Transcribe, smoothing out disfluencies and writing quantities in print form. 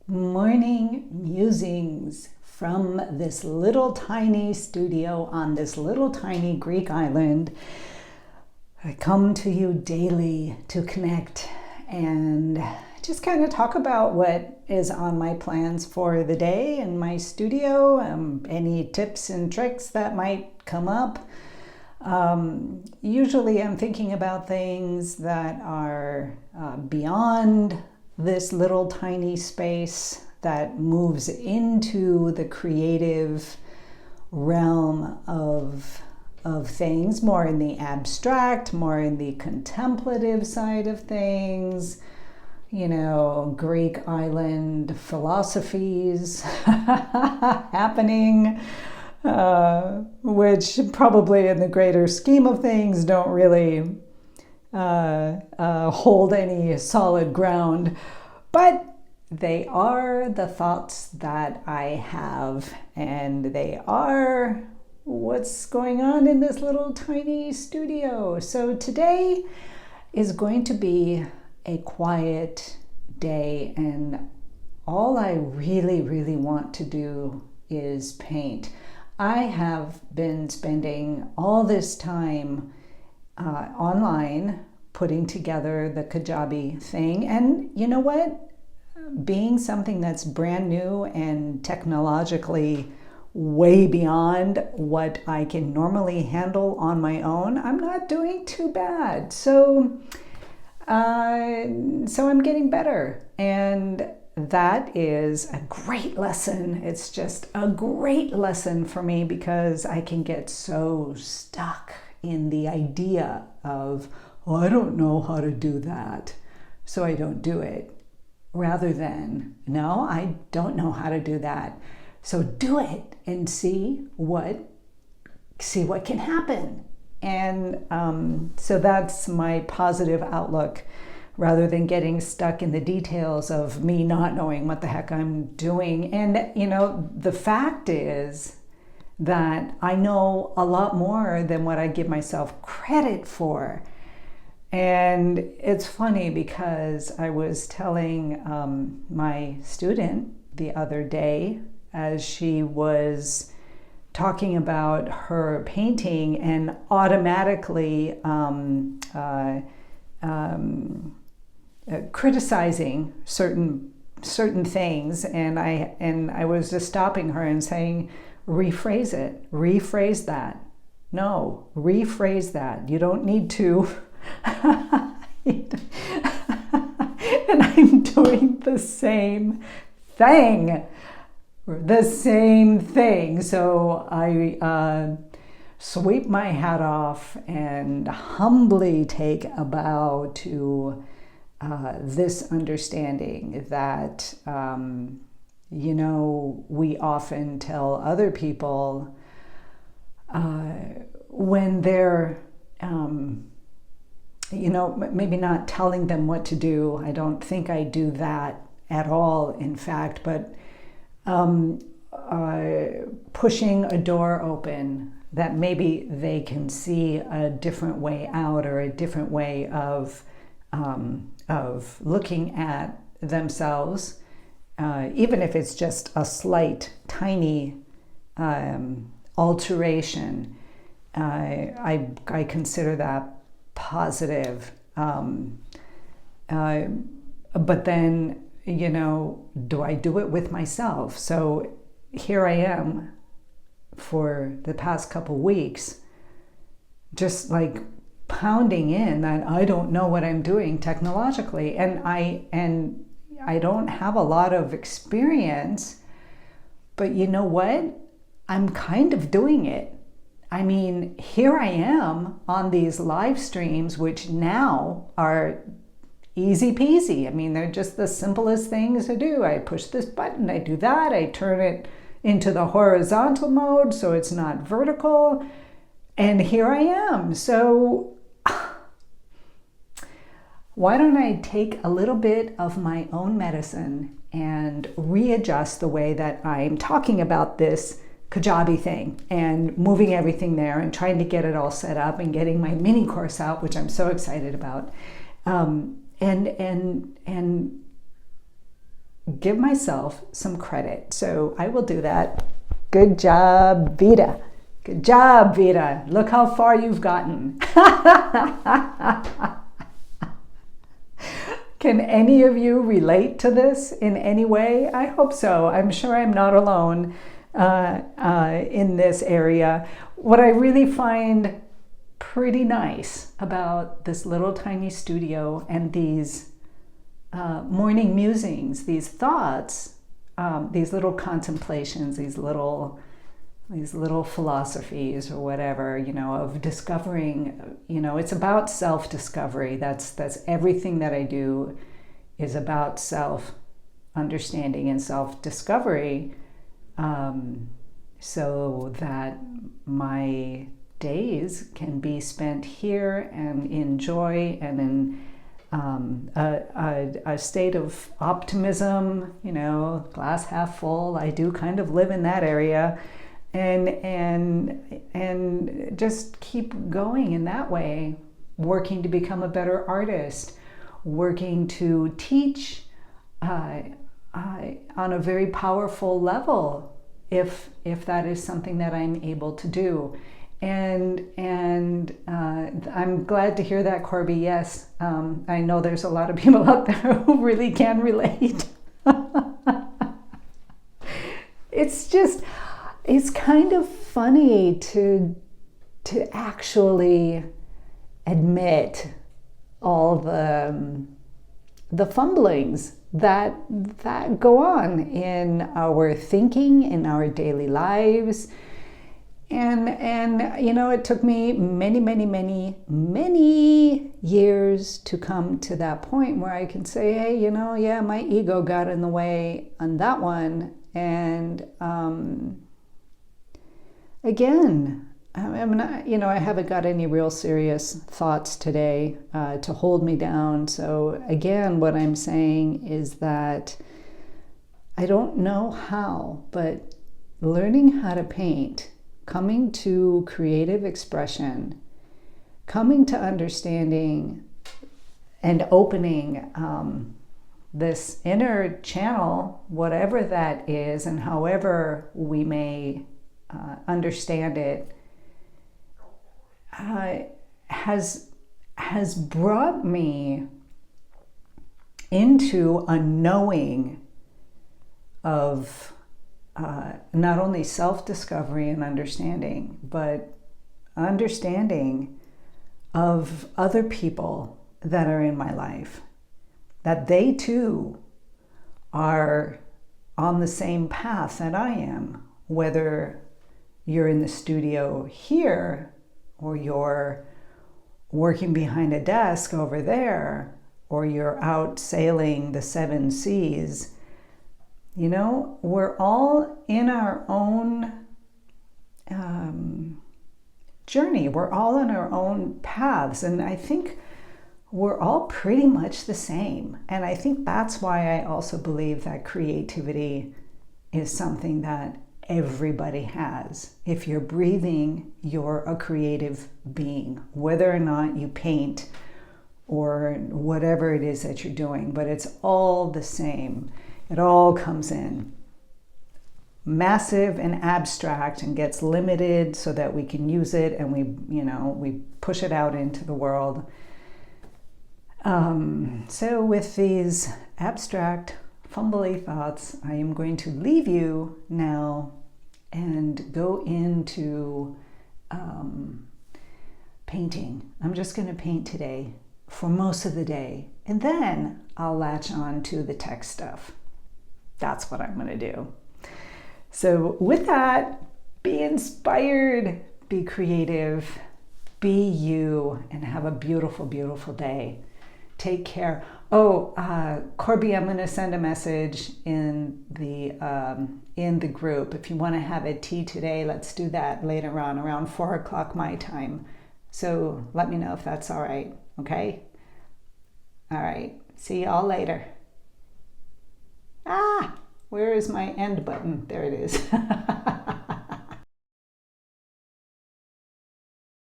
Morning musings from this little tiny studio on this little tiny Greek island. I come to you daily to connect and just kind of talk about what is on my plans for the day in my studio, any tips and tricks that might come up. Usually I'm thinking about things that are beyond this little tiny space that moves into the creative realm of things, more in the abstract, more in the contemplative side of things, Greek island philosophies happening, which probably in the greater scheme of things don't really hold any solid ground, but they are the thoughts that I have, and they are what's going on in this little tiny studio. So today is going to be a quiet day, and all I really want to do is paint. I have been spending all this time online putting together the Kajabi thing, and you know what? Being something that's brand new and technologically way beyond what I can normally handle on my own, I'm not doing too bad. So I'm getting better, and that is a great lesson. It's just a great lesson for me because I can get so stuck in the idea of, oh, I don't know how to do that, so I don't do it. Rather than, no, I don't know how to do that, so do it and see what can happen. And so that's my positive outlook, rather than getting stuck in the details of me not knowing what the heck I'm doing. And the fact is that I know a lot more than what I give myself credit for. And it's funny because I was telling my student the other day, as she was talking about her painting and automatically criticizing certain things, and I was just stopping her and saying, rephrase that. No, rephrase that. You don't need to. And I'm doing the same thing. So I sweep my hat off and humbly take a bow to this understanding that, we often tell other people when they're, maybe not telling them what to do. I don't think I do that at all, in fact, but pushing a door open that maybe they can see a different way out, or a different way of looking at themselves, even if it's just a slight, tiny alteration. I consider that positive. But then, do I do it with myself? So here I am for the past couple weeks, just like pounding in that I don't know what I'm doing technologically, and I don't have a lot of experience, but you know what? I'm kind of doing it. I mean, here I am on these live streams, which now are easy peasy. I mean, they're just the simplest things to do. I push this button, I do that, I turn it into the horizontal mode so it's not vertical, and here I am. So why don't I take a little bit of my own medicine and readjust the way that I'm talking about this Kajabi thing and moving everything there and trying to get it all set up and getting my mini course out, which I'm so excited about. And give myself some credit. So I will do that. Good job, Vita. Good job, Vita. Look how far you've gotten. Can any of you relate to this in any way? I hope so. I'm sure I'm not alone in this area. What I really find pretty nice about this little tiny studio and these morning musings, these thoughts, these little contemplations, these little philosophies or whatever, of discovering, it's about self-discovery. That's everything that I do is about self-understanding and self-discovery, so that my days can be spent here and in joy and in a state of optimism, glass half full. I do kind of live in that area. And just keep going in that way, working to become a better artist, working to teach on a very powerful level, if that is something that I'm able to do. And I'm glad to hear that, Corby. Yes, I know there's a lot of people out there who really can relate. It's kind of funny to actually admit all the fumblings that go on in our thinking, in our daily lives. And it took me many years to come to that point where I can say, hey, yeah, my ego got in the way on that one. And again, I haven't got any real serious thoughts today to hold me down. So again, what I'm saying is that I don't know how, but learning how to paint, coming to creative expression, coming to understanding and opening this inner channel, whatever that is, and however we may understand it, has brought me into a knowing of not only self-discovery and understanding, but understanding of other people that are in my life, that they too are on the same path that I am, whether you're in the studio here or you're working behind a desk over there, or you're out sailing the 7 seas. We're all in our own journey. We're all on our own paths. And I think we're all pretty much the same. And I think that's why I also believe that creativity is something that everybody has. If you're breathing, you're a creative being, whether or not you paint or whatever it is that you're doing, but it's all the same. It all comes in massive and abstract and gets limited so that we can use it, and we push it out into the world. So with these abstract, fumbly thoughts, I am going to leave you now and go into painting. I'm just going to paint today for most of the day, and then I'll latch on to the tech stuff. That's what I'm going to do. So with that, be inspired, be creative, be you, and have a beautiful, beautiful day. Take care. Corby, I'm going to send a message in the group. If you want to have a tea today, let's do that later on, around 4 o'clock my time. So let me know if that's all right. Okay? All right. See y'all later. Where is my end button? There it is.